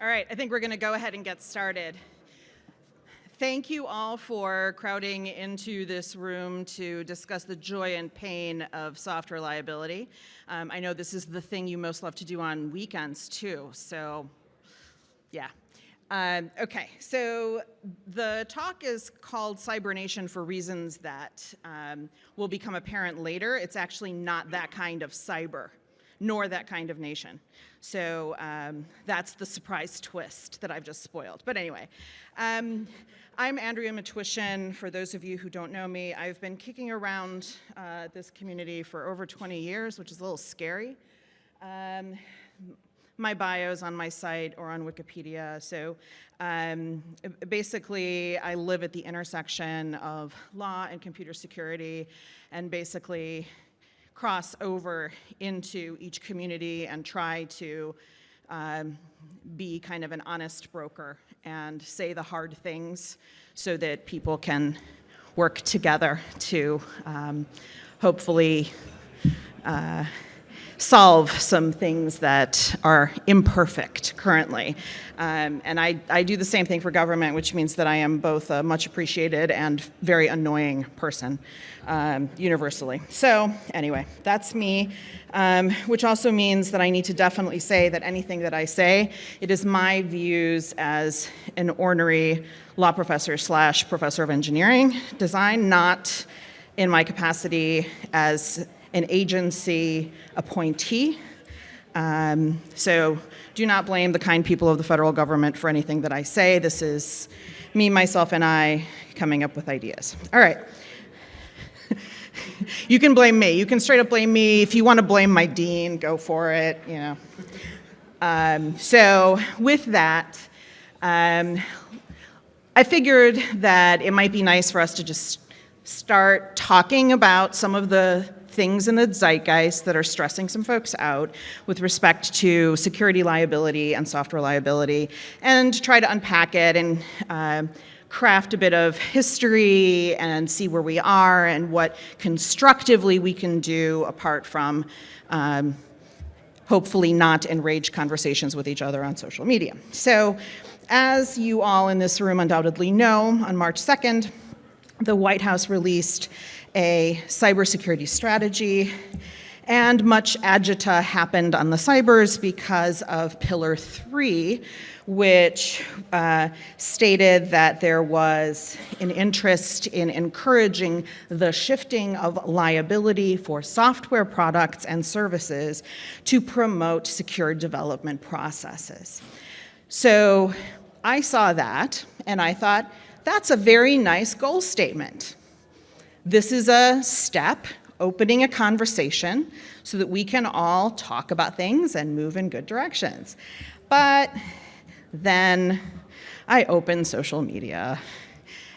All right, I think we're going to go ahead and get started. Thank you all for crowding into this room to discuss the joy and pain of software liability. I know this is the thing you most love to do on weekends too, so yeah. Okay, so the talk is called Cybernation for reasons that will become apparent later. It's actually not that kind of cyber, nor that kind of nation. So that's the surprise twist that I've just spoiled. But anyway, I'm Andrea Matwyshyn. For those of you who don't know me, I've been kicking around this community for over 20 years, which is a little scary. My bio is on my site or on Wikipedia. So basically, I live at the intersection of law and computer security, and basically cross over into each community and try to be kind of an honest broker and say the hard things so that people can work together to hopefully solve some things that are imperfect currently. And I do the same thing for government, which means that I am both a much appreciated and very annoying person, universally. So anyway, that's me, which also means that I need to definitely say that anything that I say, it is my views as an ornery law professor / professor of engineering design, not in my capacity as an agency appointee. So do not blame the kind people of the federal government for anything that I say. This is me, myself, and I coming up with ideas. All right. You can blame me. You can straight up blame me. If you want to blame my dean, go for it, you know. So with that, I figured that it might be nice for us to just start talking about some of the things in the zeitgeist that are stressing some folks out with respect to security liability and software liability, and try to unpack it and craft a bit of history and see where we are and what constructively we can do apart from hopefully not enraged conversations with each other on social media. So as you all in this room undoubtedly know, on March 2nd, the White House released a cybersecurity strategy, and much agita happened on the cybers because of Pillar 3, which stated that there was an interest in encouraging the shifting of liability for software products and services to promote secure development processes. So I saw that, and I thought, that's a very nice goal statement. This is a step, opening a conversation so that we can all talk about things and move in good directions. But then I opened social media,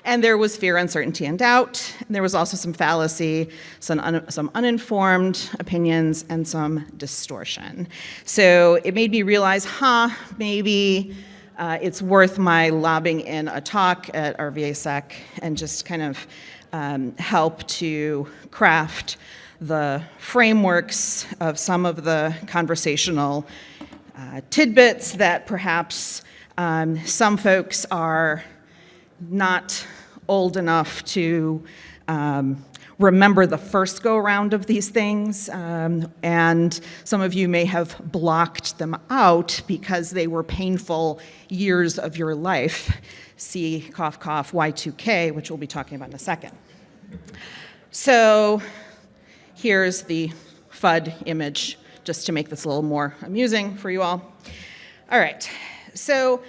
and there was fear, uncertainty, and doubt. And there was also some fallacy, some uninformed opinions, and some distortion. So it made me realize, maybe it's worth my lobbing in a talk at RVAsec and just kind of help to craft the frameworks of some of the conversational tidbits that perhaps some folks are not old enough to remember the first go-around of these things, and some of you may have blocked them out because they were painful years of your life. See, cough, cough, Y2K, which we'll be talking about in a second. So here's the FUD image, just to make this a little more amusing for you all. All right, so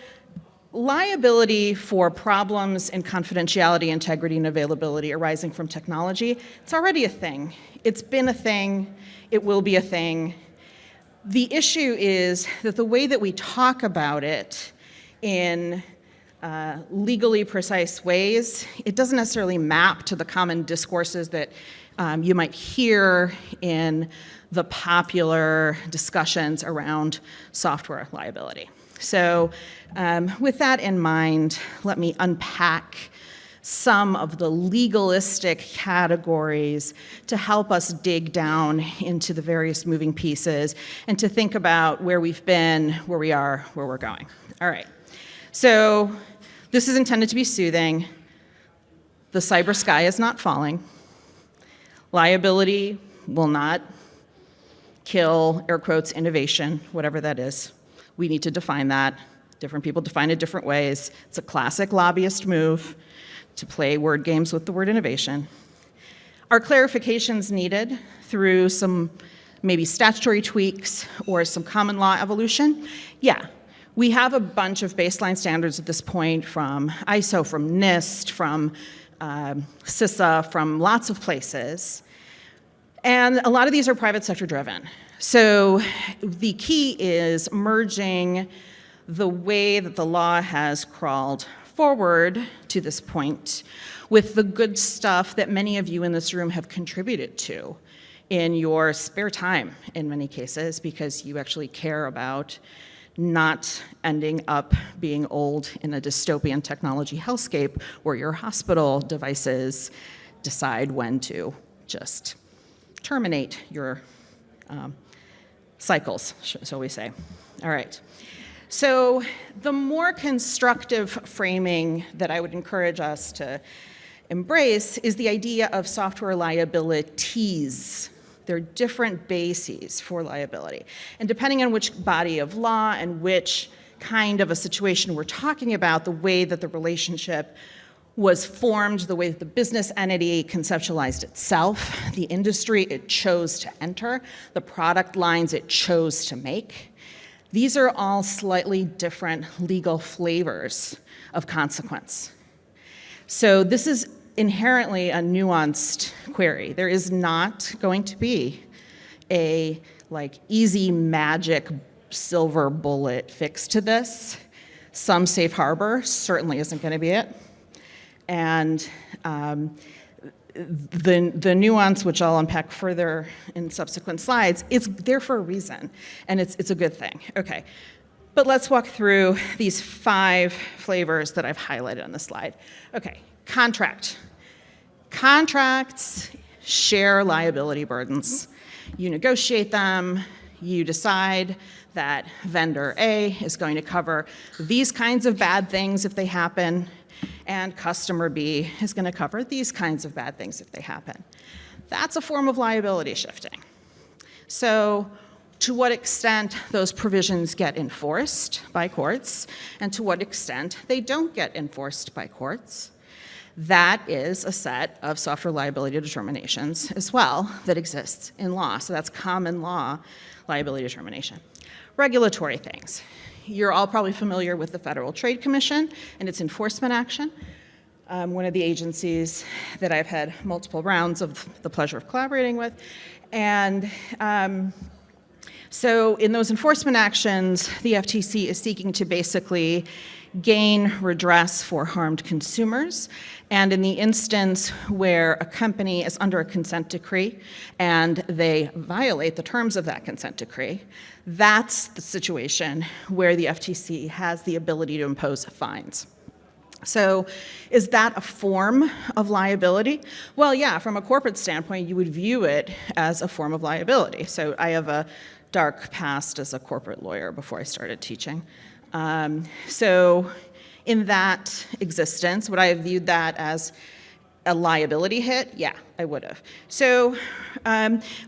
liability for problems in confidentiality, integrity, and availability arising from technology, it's already a thing. It's been a thing. It will be a thing. The issue is that the way that we talk about it in legally precise ways, it doesn't necessarily map to the common discourses that you might hear in the popular discussions around software liability. So with that in mind, let me unpack some of the legalistic categories to help us dig down into the various moving pieces and to think about where we've been, where we are, where we're going. All right. So this is intended to be soothing. The cyber sky is not falling. Liability will not kill, air quotes, innovation, whatever that is. We need to define that. Different people define it different ways. It's a classic lobbyist move to play word games with the word innovation. Are clarifications needed through some maybe statutory tweaks or some common law evolution? Yeah. We have a bunch of baseline standards at this point from ISO, from NIST, from CISA, from lots of places. And a lot of these are private sector driven. So the key is merging the way that the law has crawled forward to this point with the good stuff that many of you in this room have contributed to in your spare time, in many cases, because you actually care about not ending up being old in a dystopian technology hellscape where your hospital devices decide when to just terminate your cycles, shall we say. All right. So the more constructive framing that I would encourage us to embrace is the idea of software liabilities. There are different bases for liability. And depending on which body of law and which kind of a situation we're talking about, the way that the relationship was formed, the way that the business entity conceptualized itself, the industry it chose to enter, the product lines it chose to make, these are all slightly different legal flavors of consequence. So this is inherently a nuanced query. There is not going to be a easy magic silver bullet fix to this. Some safe harbor certainly isn't going to be it. And the nuance, which I'll unpack further in subsequent slides, it's there for a reason, and it's a good thing. Okay, but let's walk through these 5 flavors that I've highlighted on the slide. Okay, contract. Contracts share liability burdens. You negotiate them, you decide that vendor A is going to cover these kinds of bad things if they happen, and customer B is going to cover these kinds of bad things if they happen. That's a form of liability shifting. So to what extent those provisions get enforced by courts, and to what extent they don't get enforced by courts, that is a set of software liability determinations as well that exists in law. So that's common law liability determination. Regulatory things. You're all probably familiar with the Federal Trade Commission and its enforcement action, one of the agencies that I've had multiple rounds of the pleasure of collaborating with. And so in those enforcement actions, the FTC is seeking to basically gain redress for harmed consumers. And in the instance where a company is under a consent decree and they violate the terms of that consent decree, that's the situation where the FTC has the ability to impose fines. So is that a form of liability? Well, yeah, from a corporate standpoint, you would view it as a form of liability. So I have a dark past as a corporate lawyer before I started teaching. So in that existence, would I have viewed that as a liability hit? Yeah, I would have. So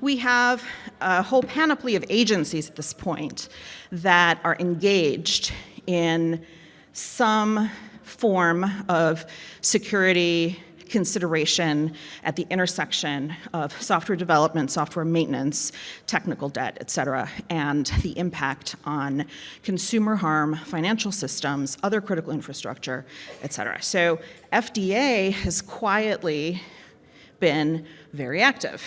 we have a whole panoply of agencies at this point that are engaged in some form of security consideration at the intersection of software development, software maintenance, technical debt, et cetera, and the impact on consumer harm, financial systems, other critical infrastructure, et cetera. So FDA has quietly been very active.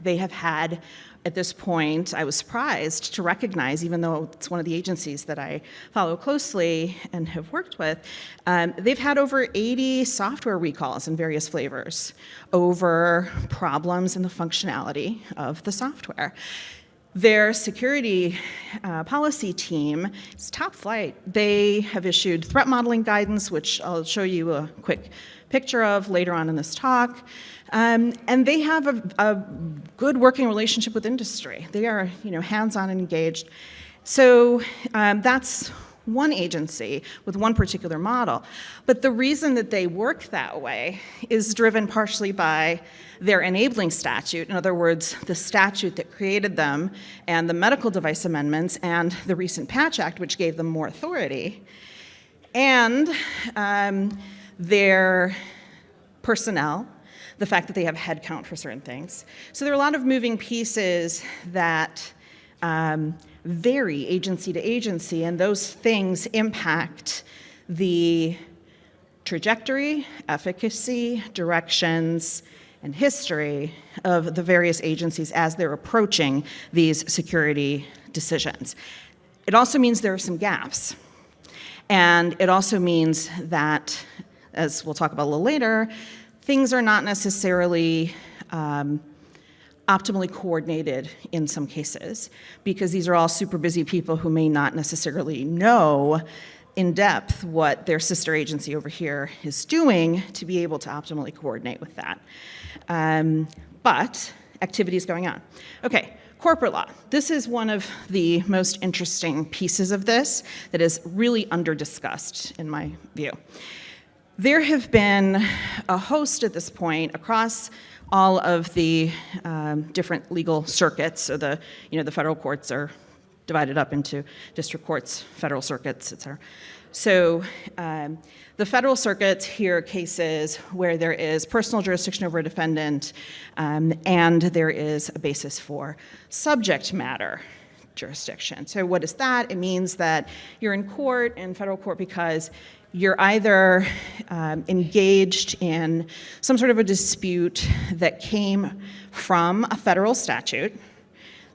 They have had, at this point, I was surprised to recognize, even though it's one of the agencies that I follow closely and have worked with, they've had over 80 software recalls in various flavors over problems in the functionality of the software. Their security policy team is top flight. They have issued threat modeling guidance, which I'll show you a quick picture of later on in this talk. And they have a good working relationship with industry. They are, hands-on and engaged. So that's one agency with one particular model. But the reason that they work that way is driven partially by their enabling statute, in other words, the statute that created them, and the medical device amendments, and the recent Patch Act, which gave them more authority, and their personnel, the fact that they have headcount for certain things. So there are a lot of moving pieces that vary agency to agency, and those things impact the trajectory, efficacy, directions, and history of the various agencies as they're approaching these security decisions. It also means there are some gaps. And it also means that, as we'll talk about a little later, things are not necessarily optimally coordinated in some cases, because these are all super busy people who may not necessarily know in depth what their sister agency over here is doing to be able to optimally coordinate with that. But activity is going on. Okay, corporate law. This is one of the most interesting pieces of this that is really under-discussed in my view. There have been a host at this point across all of the different legal circuits. So the federal courts are divided up into district courts, federal circuits, et cetera. So the federal circuits hear cases where there is personal jurisdiction over a defendant, and there is a basis for subject matter jurisdiction. So what is that? It means that you're in court, in federal court, because you're either engaged in some sort of a dispute that came from a federal statute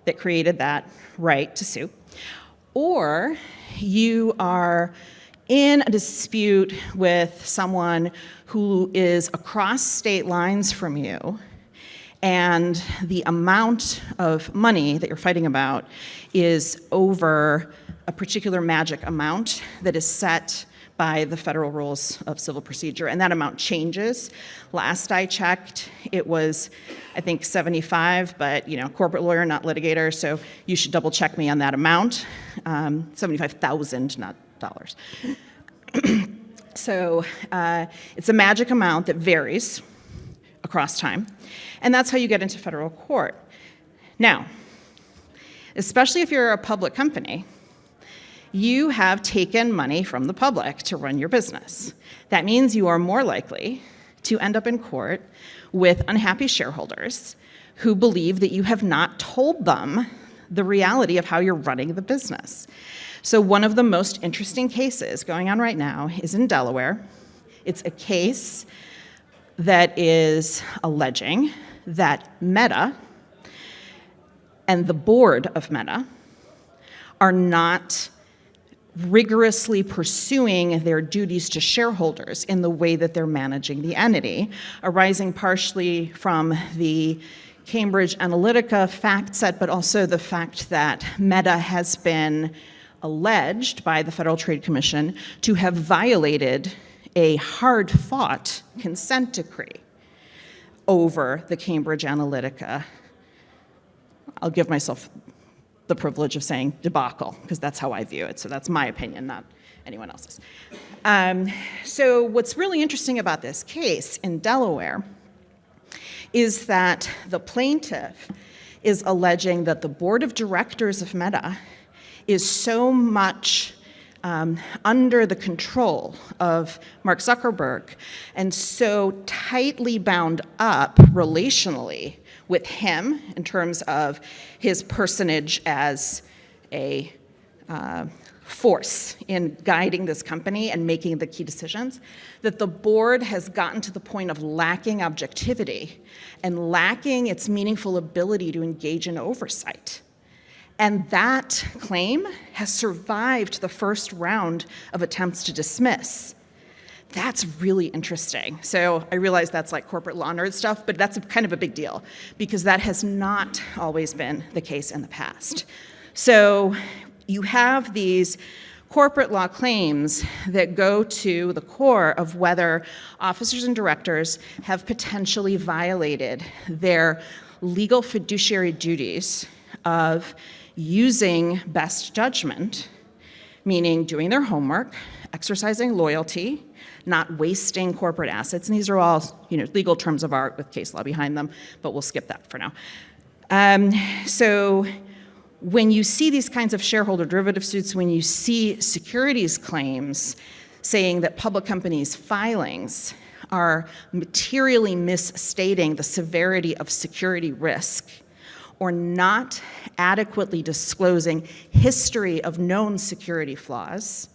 that created that right to sue, or you are in a dispute with someone who is across state lines from you, and the amount of money that you're fighting about is over a particular magic amount that is set by the federal rules of civil procedure, and that amount changes. Last I checked, it was, I think, 75, but corporate lawyer, not litigator, so you should double check me on that amount. 75,000, not dollars. So it's a magic amount that varies across time, and that's how you get into federal court. Now, especially if you're a public company, you have taken money from the public to run your business. That means you are more likely to end up in court with unhappy shareholders who believe that you have not told them the reality of how you're running the business. So one of the most interesting cases going on right now is in Delaware. It's a case that is alleging that Meta and the board of Meta are not rigorously pursuing their duties to shareholders in the way that they're managing the entity, arising partially from the Cambridge Analytica fact set, but also the fact that Meta has been alleged by the Federal Trade Commission to have violated a hard-fought consent decree over the Cambridge Analytica. I'll give myself the privilege of saying debacle, because that's how I view it. So that's my opinion, not anyone else's. So what's really interesting about this case in Delaware is that the plaintiff is alleging that the board of directors of Meta is so much under the control of Mark Zuckerberg and so tightly bound up relationally with him in terms of his personage as a force in guiding this company and making the key decisions, that the board has gotten to the point of lacking objectivity and lacking its meaningful ability to engage in oversight. And that claim has survived the first round of attempts to dismiss. That's really interesting. So I realize that's like corporate law nerd stuff, but that's kind of a big deal because that has not always been the case in the past. So you have these corporate law claims that go to the core of whether officers and directors have potentially violated their legal fiduciary duties of using best judgment meaning doing their homework, exercising loyalty, not wasting corporate assets. And these are all, legal terms of art with case law behind them, but we'll skip that for now. So when you see these kinds of shareholder derivative suits, when you see securities claims saying that public companies' filings are materially misstating the severity of security risk, or not adequately disclosing history of known security flaws,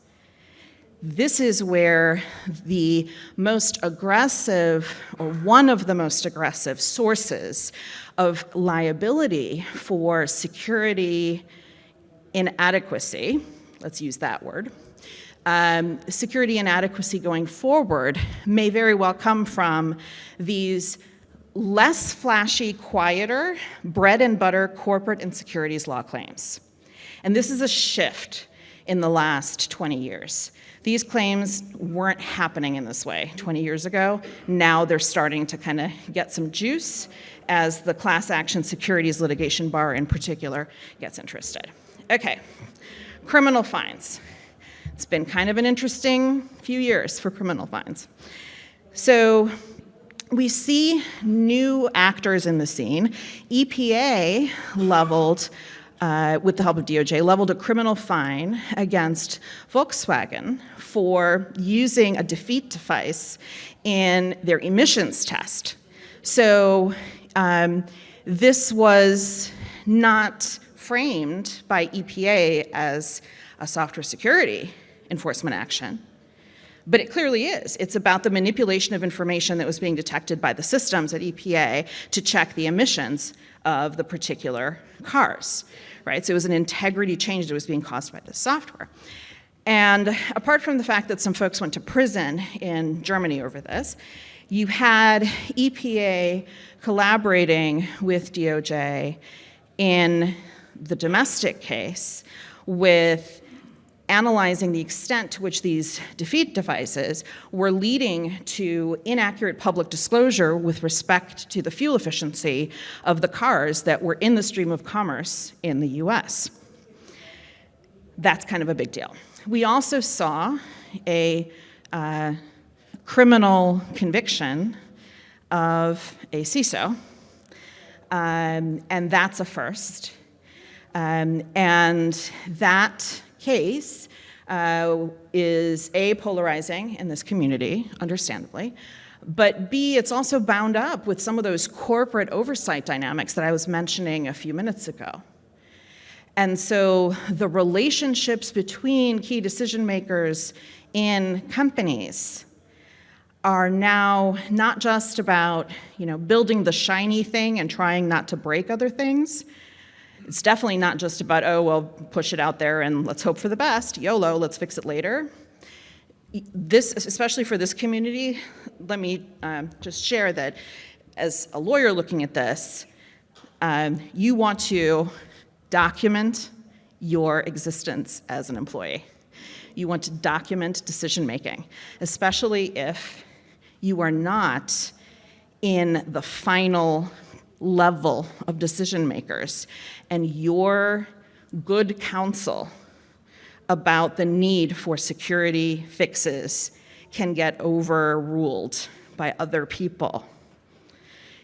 this is where the most aggressive, or one of the most aggressive sources of liability for security inadequacy, let's use that word, security inadequacy going forward may very well come from these less flashy, quieter, bread and butter corporate and securities law claims. And this is a shift in the last 20 years. These claims weren't happening in this way 20 years ago. Now they're starting to kind of get some juice as the class action securities litigation bar in particular gets interested. Okay, criminal fines. It's been kind of an interesting few years for criminal fines. So we see new actors in the scene. EPA leveled, with the help of DOJ, leveled a criminal fine against Volkswagen for using a defeat device in their emissions test. So this was not framed by EPA as a software security enforcement action, but it clearly is. It's about the manipulation of information that was being detected by the systems at EPA to check the emissions of the particular cars, right? So it was an integrity change that was being caused by the software. And apart from the fact that some folks went to prison in Germany over this, you had EPA collaborating with DOJ in the domestic case with analyzing the extent to which these defeat devices were leading to inaccurate public disclosure with respect to the fuel efficiency of the cars that were in the stream of commerce in the US. That's kind of a big deal. We also saw a criminal conviction of a CISO, and that's a first. And that case is A, polarizing in this community, understandably, but B, it's also bound up with some of those corporate oversight dynamics that I was mentioning a few minutes ago. And so the relationships between key decision makers in companies are now not just about, building the shiny thing and trying not to break other things. It's definitely not just about, oh, well, push it out there and let's hope for the best. YOLO, let's fix it later. This, especially for this community, let me just share that as a lawyer looking at this, you want to document your existence as an employee. You want to document decision making, especially if you are not in the final level of decision makers, and your good counsel about the need for security fixes can get overruled by other people.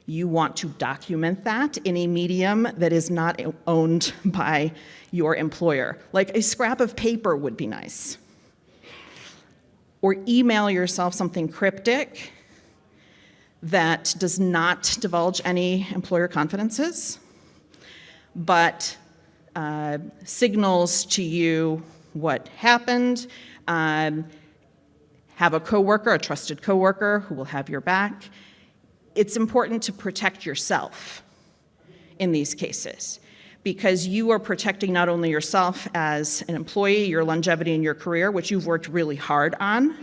You want to document that in a medium that is not owned by your employer. Like a scrap of paper would be nice. Or email yourself something cryptic that does not divulge any employer confidences, but signals to you what happened. Have a coworker, a trusted coworker who will have your back. It's important to protect yourself in these cases because you are protecting not only yourself as an employee, your longevity in your career, which you've worked really hard on,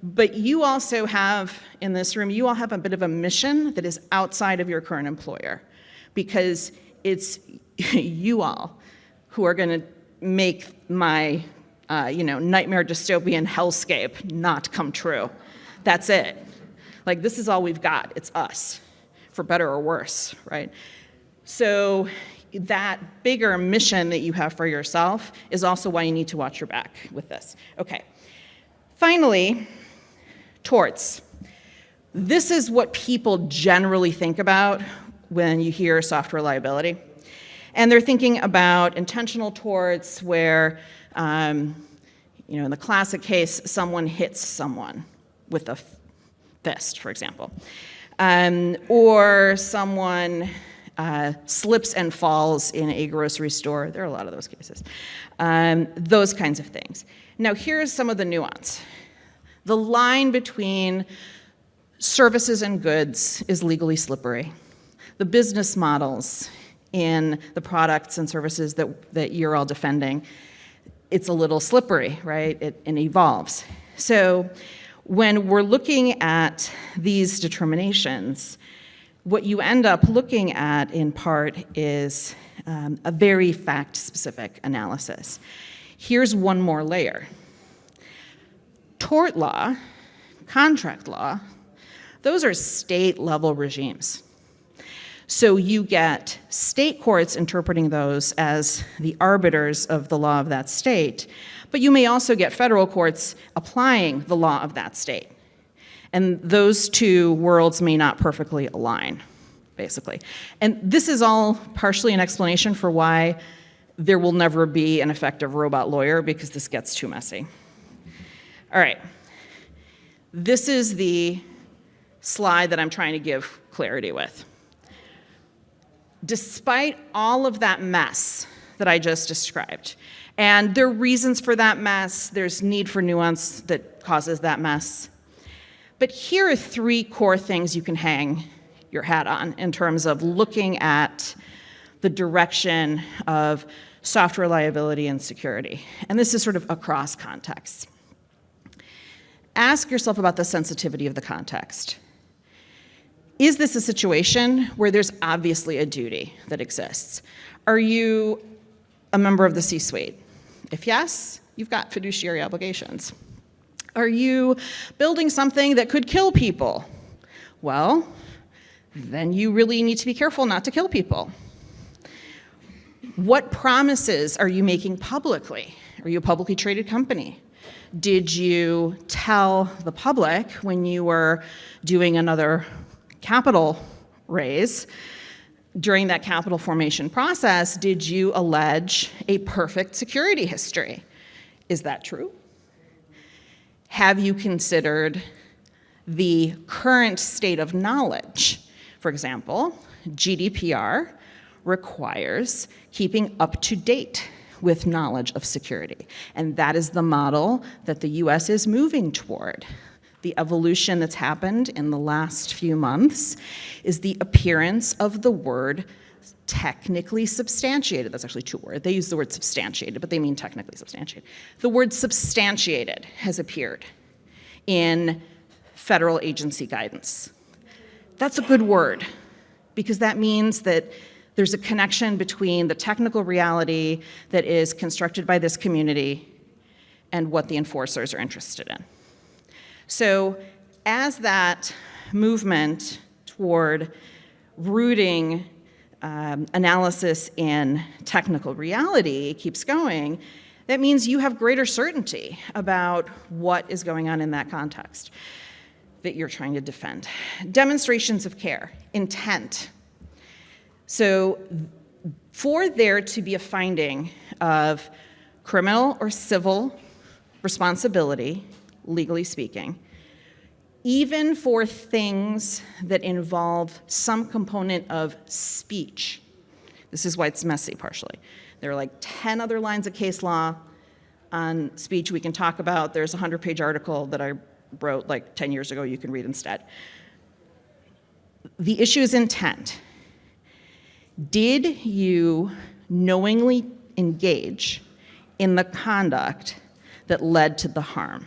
but you also have, in this room, you all have a bit of a mission that is outside of your current employer because it's you all who are going to make my, nightmare dystopian hellscape not come true. That's it. Like, this is all we've got. It's us, for better or worse, right? So that bigger mission that you have for yourself is also why you need to watch your back with this. Okay. Finally, torts. This is what people generally think about when you hear software liability. And they're thinking about intentional torts where, in the classic case, someone hits someone with a fist, for example. Or someone slips and falls in a grocery store. There are a lot of those cases. Those kinds of things. Now, here's some of the nuance. The line between services and goods is legally slippery. The business models in the products and services that you're all defending, it's a little slippery, right? It evolves. So when we're looking at these determinations, what you end up looking at in part is a very fact-specific analysis. Here's one more layer. Tort law, contract law, those are state-level regimes. So you get state courts interpreting those as the arbiters of the law of that state, but you may also get federal courts applying the law of that state. And those two worlds may not perfectly align, basically. And this is all partially an explanation for why there will never be an effective robot lawyer, because this gets too messy. All right. This is the slide that I'm trying to give clarity with. Despite all of that mess that I just described, and there are reasons for that mess, there's need for nuance that causes that mess, but here are three core things you can hang your hat on in terms of looking at the direction of software liability and security. And this is sort of across contexts. Ask yourself about the sensitivity of the context. Is this a situation where there's obviously a duty that exists? Are you a member of the C-suite? If yes, you've got fiduciary obligations. Are you building something that could kill people? Well, then you really need to be careful not to kill people. What promises are you making publicly? Are you a publicly traded company? Did you tell the public when you were doing another capital raise, during that capital formation process, did you allege a perfect security history? Is that true? Have you considered the current state of knowledge? For example, GDPR requires keeping up to date with knowledge of security. And that is the model that the US is moving toward. The evolution that's happened in the last few months is the appearance of the word technically substantiated. That's actually two words. They use the word substantiated, but they mean technically substantiated. The word substantiated has appeared in federal agency guidance. That's a good word, because that means that there's a connection between the technical reality that is constructed by this community and what the enforcers are interested in. So as that movement toward rooting analysis in technical reality keeps going, that means you have greater certainty about what is going on in that context that you're trying to defend. Demonstrations of care, intent. So for there to be a finding of criminal or civil responsibility, legally speaking, even for things that involve some component of speech. This is why it's messy, partially. There are like 10 other lines of case law on speech we can talk about. There's a 100-page article that I wrote like 10 years ago you can read instead. The issue is intent. Did you knowingly engage in the conduct that led to the harm?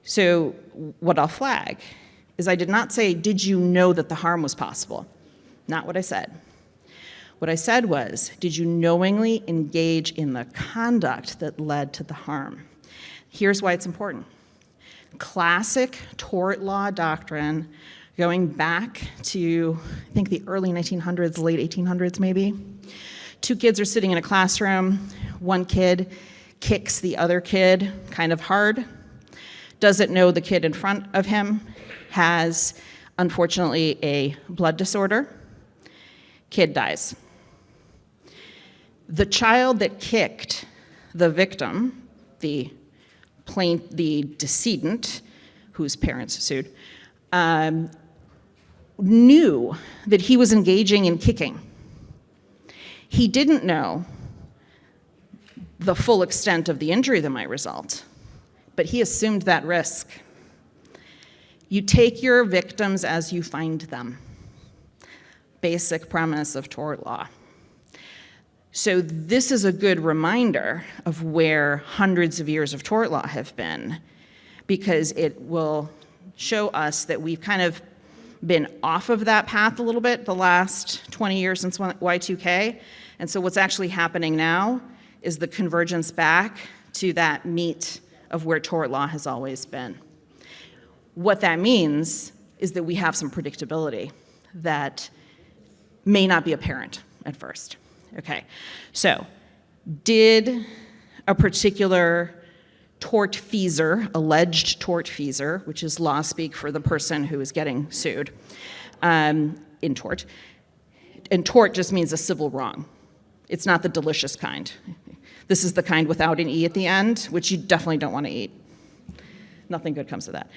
So what I'll flag is I did not say, did you know that the harm was possible? Not what I said. What I said was, did you knowingly engage in the conduct that led to the harm? Here's why it's important. Classic tort law doctrine, going back to, I think, the early 1900s, late 1800s maybe, Two kids are sitting in a classroom. One kid kicks the other kid kind of hard. Doesn't know the kid in front of him has, unfortunately, a blood disorder. Kid dies. The child that kicked the victim, the decedent, whose parents sued, knew that he was engaging in kicking. He didn't know the full extent of the injury that might result, but he assumed that risk. You take your victims as you find them. Basic premise of tort law. So this is a good reminder of where hundreds of years of tort law have been, because it will show us that we've kind of been off of that path a little bit the last 20 years since Y2K. And so what's actually happening now is the convergence back to that meat of where tort law has always been. What that means is that we have some predictability that may not be apparent at first. Okay, so did a particular tortfeasor, alleged tortfeasor, which is law speak for the person who is getting sued in tort, and tort just means a civil wrong. It's not the delicious kind. This is the kind without an E at the end, which you definitely don't want to eat. Nothing good comes of that.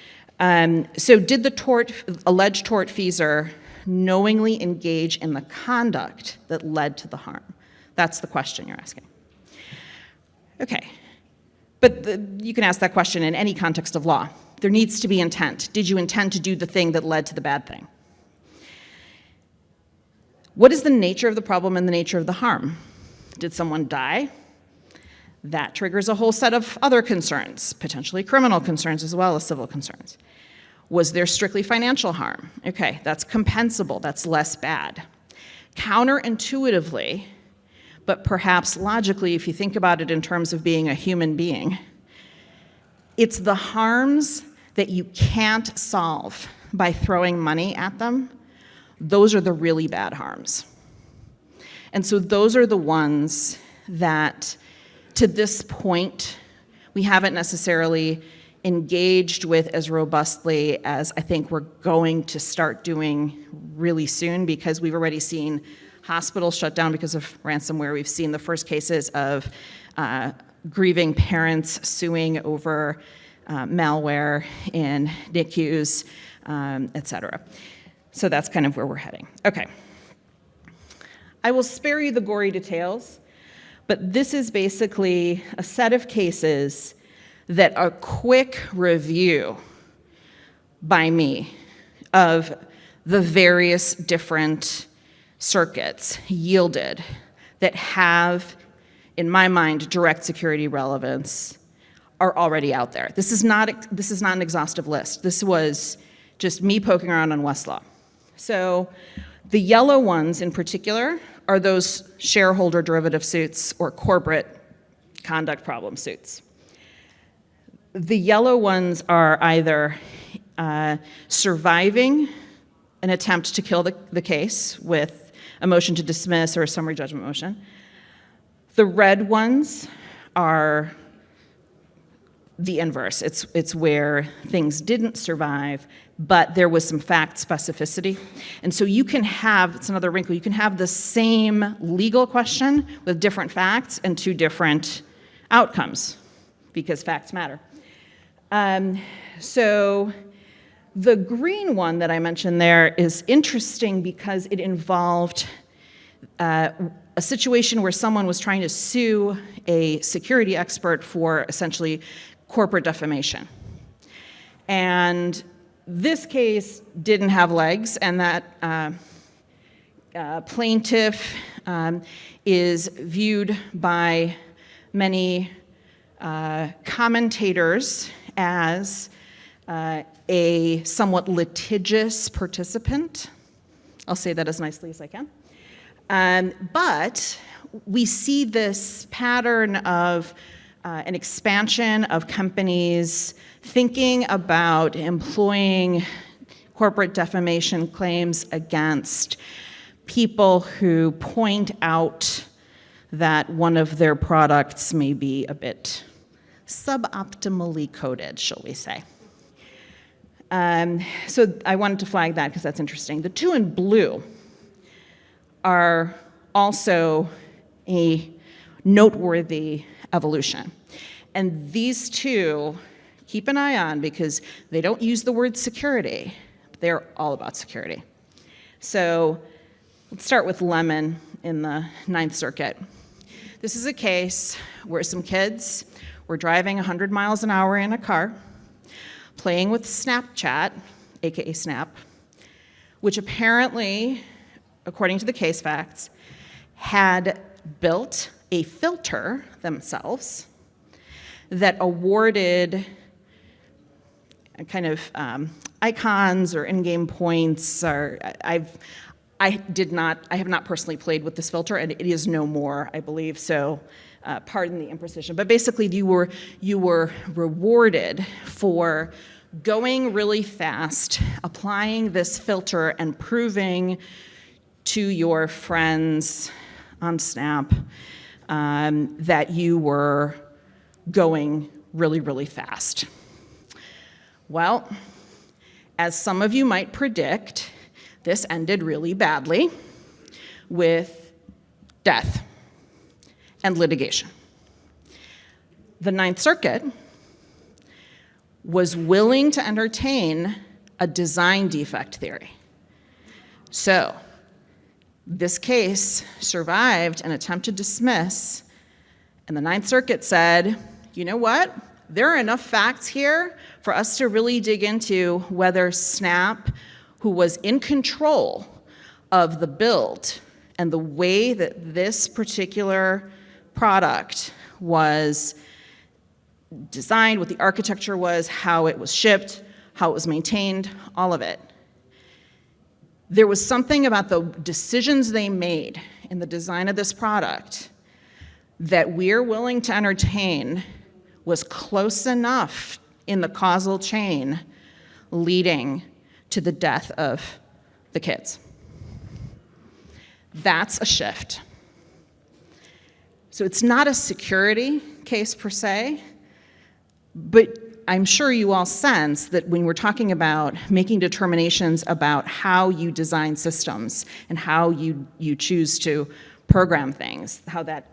So did the alleged tortfeasor knowingly engage in the conduct that led to the harm? That's the question you're asking. Okay, but you can ask that question in any context of law. There needs to be intent. Did you intend to do the thing that led to the bad thing? What is the nature of the problem and the nature of the harm? Did someone die? That triggers a whole set of other concerns, potentially criminal concerns as well as civil concerns. Was there strictly financial harm? Okay, that's compensable, that's less bad. Counterintuitively, but perhaps logically, if you think about it in terms of being a human being, it's the harms that you can't solve by throwing money at them. Those are the really bad harms. And so those are the ones that, to this point, we haven't necessarily engaged with as robustly as I think we're going to start doing really soon, because we've already seen hospitals shut down because of ransomware. We've seen the first cases of grieving parents suing over malware in NICUs, et cetera. So that's kind of where we're heading. Okay. I will spare you the gory details, but this is basically a set of cases that a quick review by me of the various different circuits yielded that have, in my mind, direct security relevance are already out there. This is not an exhaustive list. This was just me poking around on Westlaw. So the yellow ones in particular are those shareholder derivative suits or corporate conduct problem suits. The yellow ones are either surviving an attempt to kill the case with a motion to dismiss or a summary judgment motion. The red ones are the inverse. It's where things didn't survive, but there was some fact specificity. And so you can have, it's another wrinkle, you can have the same legal question with different facts and two different outcomes, because facts matter. So the green one that I mentioned there is interesting because it involved a situation where someone was trying to sue a security expert for essentially corporate defamation. And this case didn't have legs, and that plaintiff is viewed by many commentators as a somewhat litigious participant. I'll say that as nicely as I can. But we see this pattern of an expansion of companies thinking about employing corporate defamation claims against people who point out that one of their products may be a bit suboptimally coded, shall we say. So I wanted to flag that because that's interesting. The two in blue are also a noteworthy evolution. And these two, keep an eye on because they don't use the word security. They're all about security. So let's start with Lemon in the Ninth Circuit. This is a case where some kids were driving 100 miles an hour in a car, playing with Snapchat, aka Snap, which apparently, according to the case facts, had built a filter themselves that awarded kind of icons or in-game points. Or I have not personally played with this filter, and it is no more, I believe. So, pardon the imprecision. But basically, you were rewarded for going really fast, applying this filter, and proving to your friends on Snap that you were going really, really fast. Well, as some of you might predict, this ended really badly with death and litigation. The Ninth Circuit was willing to entertain a design defect theory. So this case survived an attempt to dismiss, and the Ninth Circuit said, you know what? There are enough facts here for us to really dig into whether Snap, who was in control of the build and the way that this particular product was designed, what the architecture was, how it was shipped, how it was maintained, all of it. There was something about the decisions they made in the design of this product that we're willing to entertain was close enough in the causal chain leading to the death of the kids. That's a shift. So it's not a security case per se, but I'm sure you all sense that when we're talking about making determinations about how you design systems and how you choose to program things, how that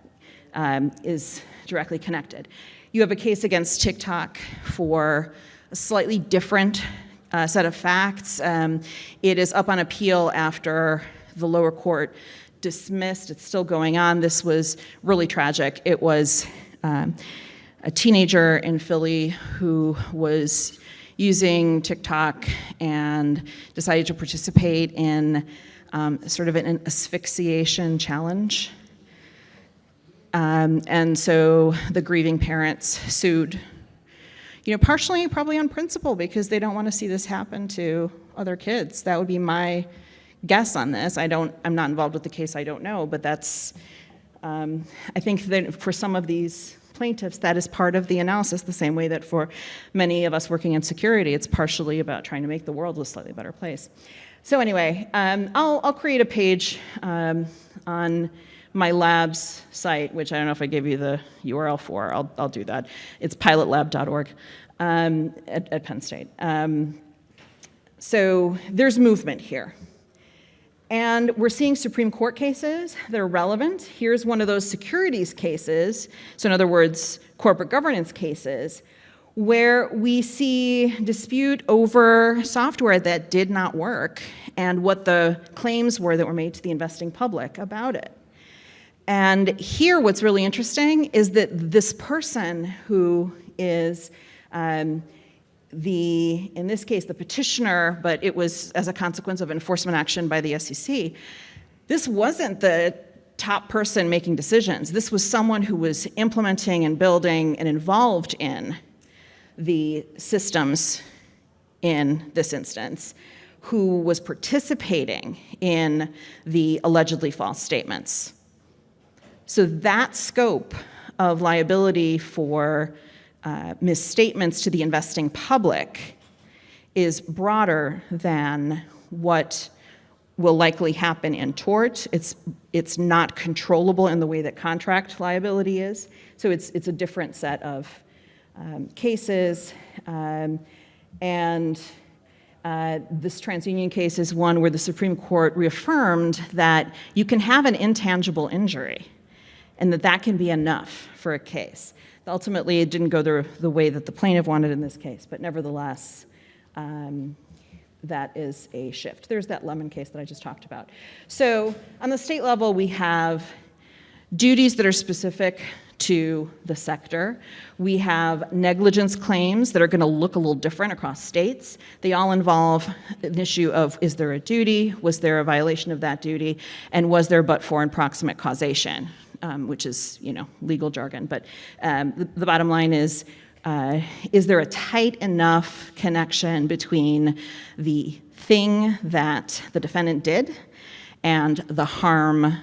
is directly connected. You have a case against TikTok for a slightly different set of facts. It is up on appeal after the lower court dismissed. It's still going on. This was really tragic. It was a teenager in Philly who was using TikTok and decided to participate in sort of an asphyxiation challenge. And so the grieving parents sued, partially probably on principle because they don't want to see this happen to other kids. That would be my guess on this. I'm not involved with the case, I don't know, but that's, I think that for some of these plaintiffs, that is part of the analysis, the same way that for many of us working in security, it's partially about trying to make the world a slightly better place. So anyway, I'll create a page on my lab's site, which I don't know if I gave you the URL for. I'll do that. It's pilotlab.org at Penn State. So there's movement here. And we're seeing Supreme Court cases that are relevant. Here's one of those securities cases, so in other words, corporate governance cases, where we see dispute over software that did not work and what the claims were that were made to the investing public about it. And here what's really interesting is that this person who is in this case, the petitioner, but it was as a consequence of enforcement action by the SEC, this wasn't the top person making decisions. This was someone who was implementing and building and involved in the systems in this instance, who was participating in the allegedly false statements. So that scope of liability for misstatements to the investing public is broader than what will likely happen in tort. It's not controllable in the way that contract liability is. So it's a different set of cases. And this TransUnion case is one where the Supreme Court reaffirmed that you can have an intangible injury and that can be enough for a case. Ultimately, it didn't go the way that the plaintiff wanted in this case, but nevertheless, that is a shift. There's that Lemon case that I just talked about. So on the state level, we have duties that are specific to the sector. We have negligence claims that are going to look a little different across states. They all involve an issue of, is there a duty? Was there a violation of that duty? And was there but-for and proximate causation, which is, legal jargon. But the bottom line is there a tight enough connection between the thing that the defendant did and the harm,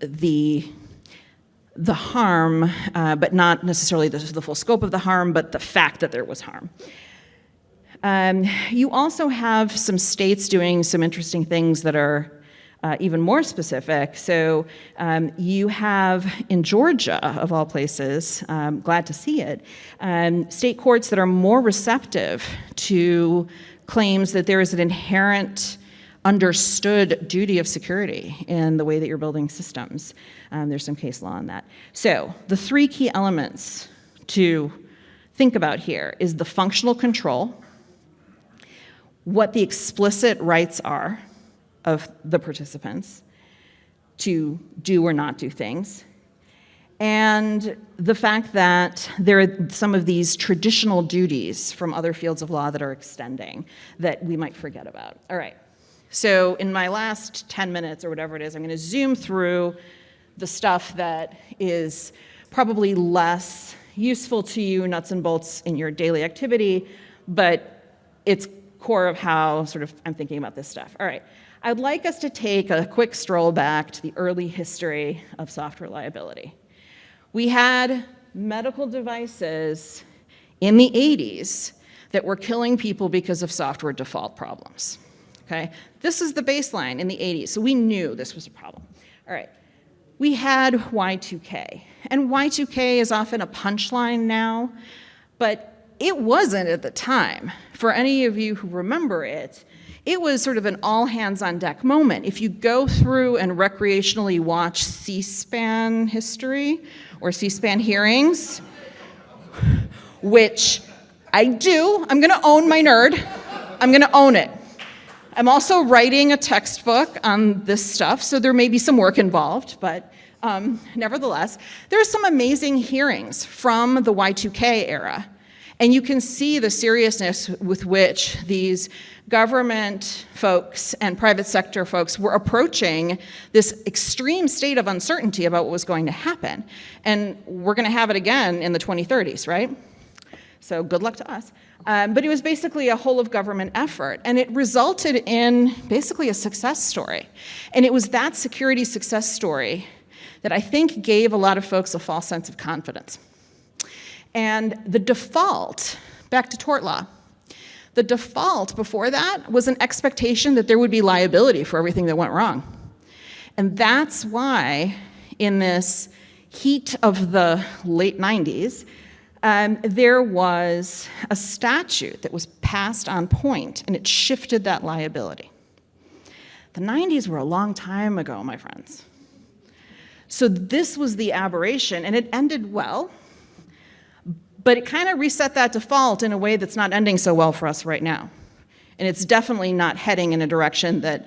the harm, but not necessarily the full scope of the harm, but the fact that there was harm. You also have some states doing some interesting things that are even more specific. So you have in Georgia, of all places, glad to see it, state courts that are more receptive to claims that there is an inherent understood duty of security in the way that you're building systems. There's some case law on that. So the three key elements to think about here is the functional control, what the explicit rights are of the participants to do or not do things, and the fact that there are some of these traditional duties from other fields of law that are extending that we might forget about. All right. So in my last 10 minutes or whatever it is, I'm going to zoom through the stuff that is probably less useful to you, nuts and bolts in your daily activity, but it's core of how sort of I'm thinking about this stuff. All right. I'd like us to take a quick stroll back to the early history of software liability. We had medical devices in the 80s that were killing people because of software default problems. Okay, this is the baseline in the 80s, so we knew this was a problem. All right, we had Y2K, and Y2K is often a punchline now, but it wasn't at the time. For any of you who remember it, it was sort of an all-hands-on-deck moment. If you go through and recreationally watch C-SPAN history or C-SPAN hearings, which I do, I'm going to own my nerd. I'm going to own it. I'm also writing a textbook on this stuff, so there may be some work involved, but nevertheless, there are some amazing hearings from the Y2K era, and you can see the seriousness with which these government folks and private sector folks were approaching this extreme state of uncertainty about what was going to happen. And we're going to have it again in the 2030s, right? So good luck to us. But it was basically a whole of government effort, and it resulted in basically a success story. And it was that security success story that I think gave a lot of folks a false sense of confidence. And the default, back to tort law, the default before that was an expectation that there would be liability for everything that went wrong. And that's why in this heat of the late 90s, there was a statute that was passed on point, and it shifted that liability. The 90s were a long time ago, my friends. So this was the aberration, and it ended well, but it kind of reset that default in a way that's not ending so well for us right now. And it's definitely not heading in a direction that,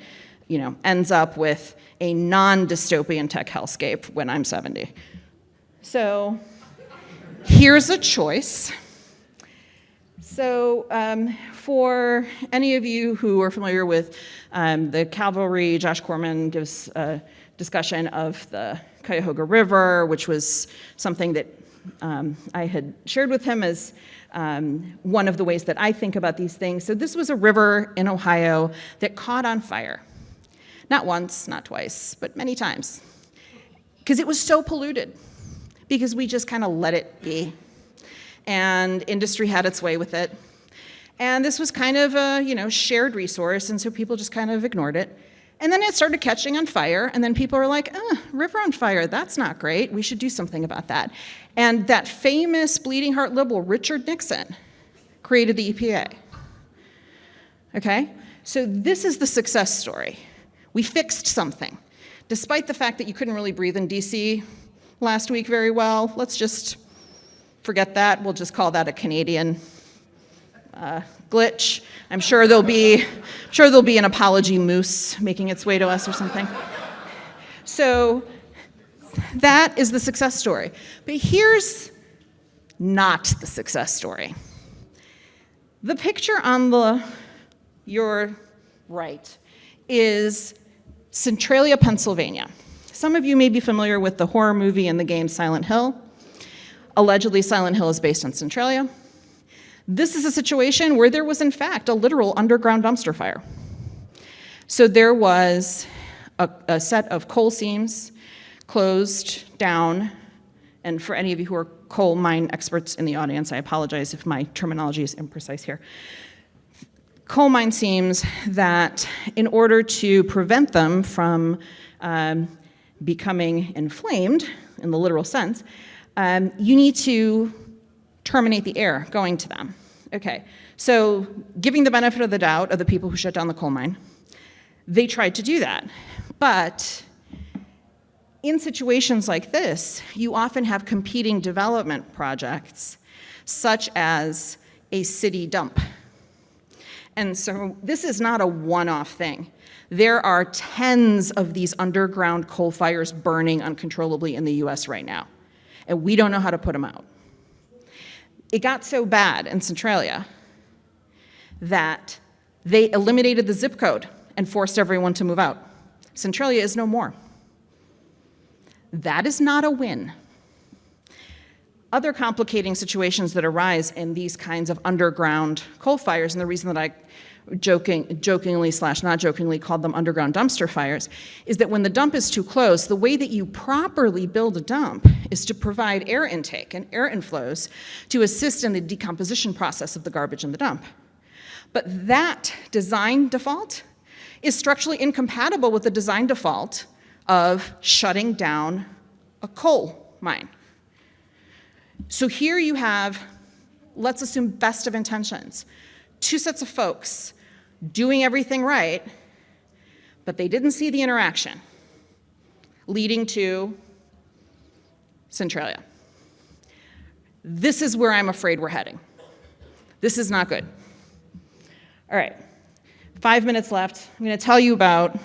ends up with a non-dystopian tech hellscape when I'm 70. So here's a choice. So for any of you who are familiar with the cavalry, Josh Corman gives a discussion of the Cuyahoga River, which was something that I had shared with him as one of the ways that I think about these things. So this was a river in Ohio that caught on fire. Not once, not twice, but many times. Because it was so polluted. Because we just kind of let it be. And industry had its way with it. And this was kind of a shared resource, and so people just kind of ignored it. And then it started catching on fire, and then people were like, river on fire, that's not great. We should do something about that. And that famous bleeding heart liberal, Richard Nixon, created the EPA. Okay? So this is the success story. We fixed something. Despite the fact that you couldn't really breathe in DC last week very well, let's just forget that. We'll just call that a Canadian glitch. I'm sure there'll be an apology moose making its way to us or something. So that is the success story. But here's not the success story. The picture on your right is Centralia, Pennsylvania. Some of you may be familiar with the horror movie and the game Silent Hill. Allegedly, Silent Hill is based on Centralia. This is a situation where there was, in fact, a literal underground dumpster fire. So there was a set of coal seams closed down, and for any of you who are coal mine experts in the audience, I apologize if my terminology is imprecise here. Coal mine seams that, in order to prevent them from becoming inflamed, in the literal sense, you need to terminate the air going to them. Okay, so giving the benefit of the doubt of the people who shut down the coal mine, they tried to do that. But in situations like this, you often have competing development projects, such as a city dump. And so this is not a one-off thing. There are tens of these underground coal fires burning uncontrollably in the US right now, and we don't know how to put them out. It got so bad in Centralia that they eliminated the zip code and forced everyone to move out. Centralia is no more. That is not a win. Other complicating situations that arise in these kinds of underground coal fires, and the reason that I jokingly / not jokingly called them underground dumpster fires, is that when the dump is too close, the way that you properly build a dump is to provide air intake and air inflows to assist in the decomposition process of the garbage in the dump. But that design default is structurally incompatible with the design default of shutting down a coal mine. So here you have, let's assume best of intentions, two sets of folks doing everything right, but they didn't see the interaction leading to Centralia. This is where I'm afraid we're heading. This is not good. All right, 5 minutes left. I'm going to tell you about,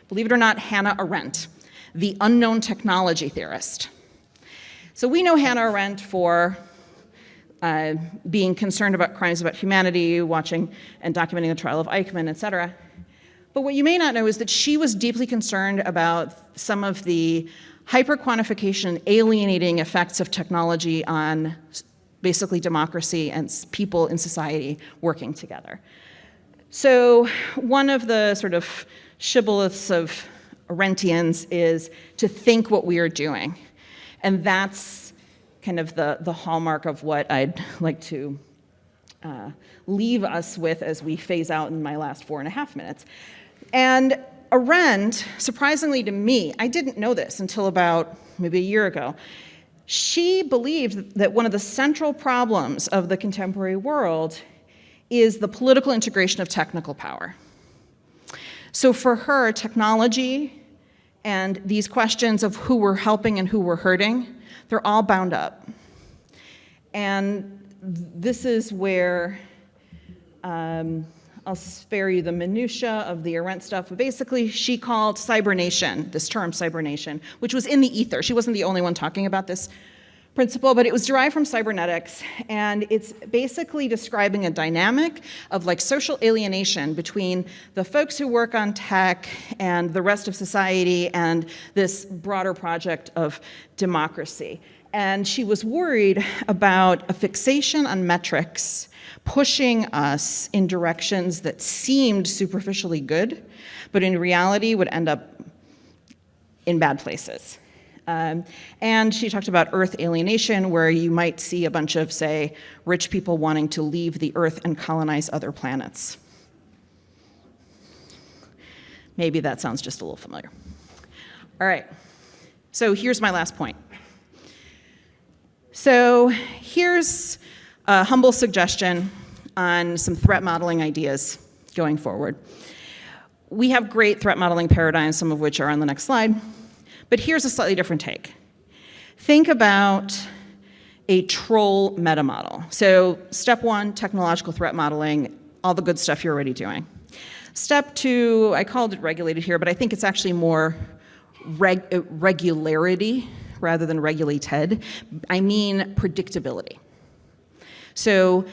believe it or not, Hannah Arendt, the unknown technology theorist. So we know Hannah Arendt for being concerned about crimes about humanity, watching and documenting the trial of Eichmann, et cetera. But what you may not know is that she was deeply concerned about some of the hyper-quantification, alienating effects of technology on basically democracy and people in society working together. So one of the sort of shibboleths of Arendtians is to think what we are doing. And that's kind of the hallmark of what I'd like to leave us with as we phase out in my last 4.5 minutes. And Arendt, surprisingly to me, I didn't know this until about maybe a year ago, she believed that one of the central problems of the contemporary world is the political integration of technical power. So for her, technology and these questions of who we're helping and who we're hurting, they're all bound up. And this is where I'll spare you the minutia of the Arendt stuff, but basically she called Cybernation, this term Cybernation, which was in the ether. She wasn't the only one talking about this principle, but it was derived from cybernetics, and it's basically describing a dynamic of like social alienation between the folks who work on tech and the rest of society and this broader project of democracy. And she was worried about a fixation on metrics pushing us in directions that seemed superficially good, but in reality would end up in bad places. And she talked about Earth alienation, where you might see a bunch of, say, rich people wanting to leave the Earth and colonize other planets. Maybe that sounds just a little familiar. All right, so here's my last point. So here's a humble suggestion on some threat modeling ideas going forward. We have great threat modeling paradigms, some of which are on the next slide. But here's a slightly different take. Think about a TRoLR meta model. So step 1, technological threat modeling, all the good stuff you're already doing. Step 2, I called it regulated here, but I think it's actually more regularity rather than regulated. I mean predictability. So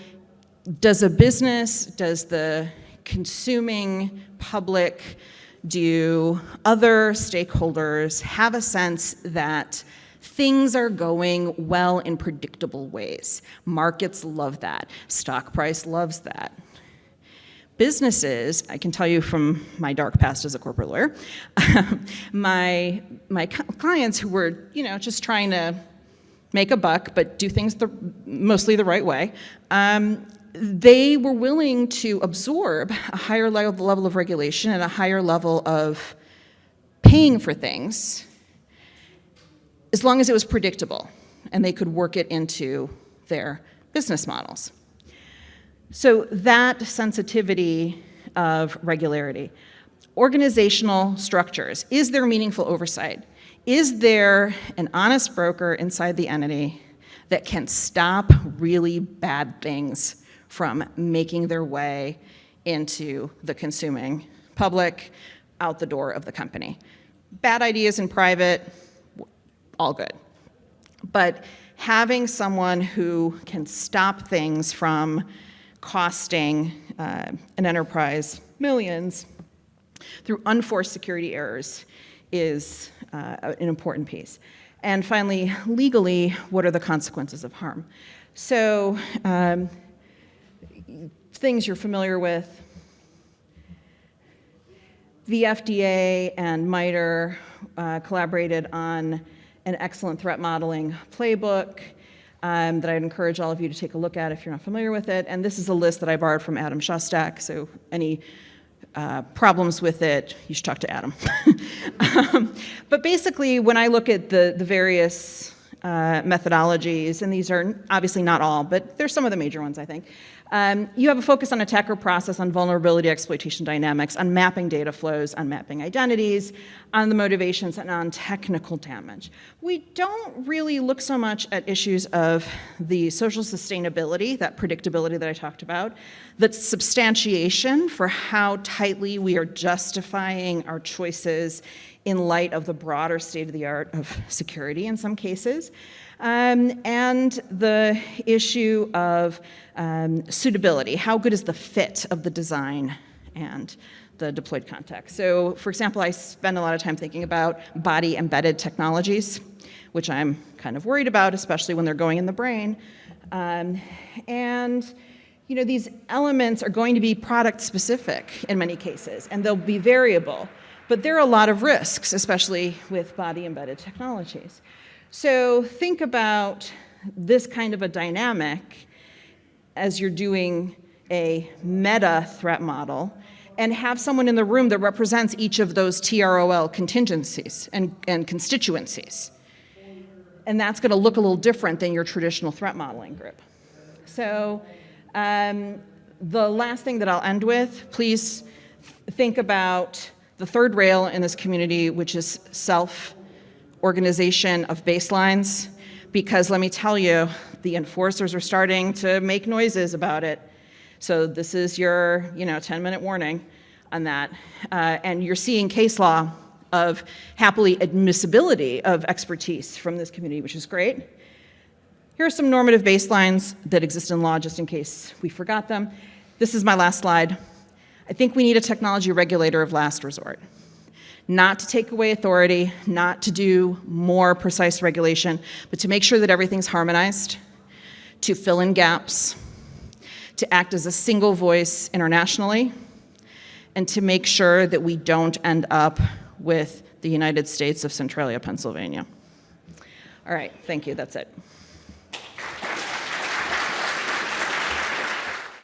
does a business, does the consuming public, do other stakeholders have a sense that things are going well in predictable ways? Markets love that. Stock price loves that. Businesses, I can tell you from my dark past as a corporate lawyer, my clients who were, just trying to make a buck but do things mostly the right way, they were willing to absorb a higher level of regulation and a higher level of paying for things as long as it was predictable and they could work it into their business models. So that sensitivity of regularity. Organizational structures. Is there meaningful oversight? Is there an honest broker inside the entity that can stop really bad things from making their way into the consuming public, out the door of the company? Bad ideas in private, all good. But having someone who can stop things from costing an enterprise millions through unforced security errors is an important piece. And finally, legally, what are the consequences of harm? So things you're familiar with, the FDA and MITRE collaborated on an excellent threat modeling playbook that I'd encourage all of you to take a look at if you're not familiar with it. And this is a list that I borrowed from Adam Shostak, so any problems with it, you should talk to Adam. But basically, when I look at the various methodologies, and these are obviously not all, but there's some of the major ones, I think. You have a focus on attacker process, on vulnerability exploitation dynamics, on mapping data flows, on mapping identities, on the motivations, and on technical damage. We don't really look so much at issues of the social sustainability, that predictability that I talked about, the substantiation for how tightly we are justifying our choices in light of the broader state of the art of security in some cases, and the issue of suitability. How good is the fit of the design and the deployed context? So, for example, I spend a lot of time thinking about body-embedded technologies, which I'm kind of worried about, especially when they're going in the brain. And these elements are going to be product-specific in many cases, and they'll be variable. But there are a lot of risks, especially with body-embedded technologies. So think about this kind of a dynamic as you're doing a meta threat model, and have someone in the room that represents each of those TRoL contingencies and constituencies. And that's going to look a little different than your traditional threat modeling group. So the last thing that I'll end with, please think about the third rail in this community, which is self-organization of baselines, because let me tell you, the enforcers are starting to make noises about it. So this is your 10-minute warning on that. And you're seeing case law of happily admissibility of expertise from this community, which is great. Here are some normative baselines that exist in law, just in case we forgot them. This is my last slide. I think we need a technology regulator of last resort. Not to take away authority, not to do more precise regulation, but to make sure that everything's harmonized, to fill in gaps, to act as a single voice internationally, and to make sure that we don't end up with the United States of Centralia, Pennsylvania. All right, thank you, that's it.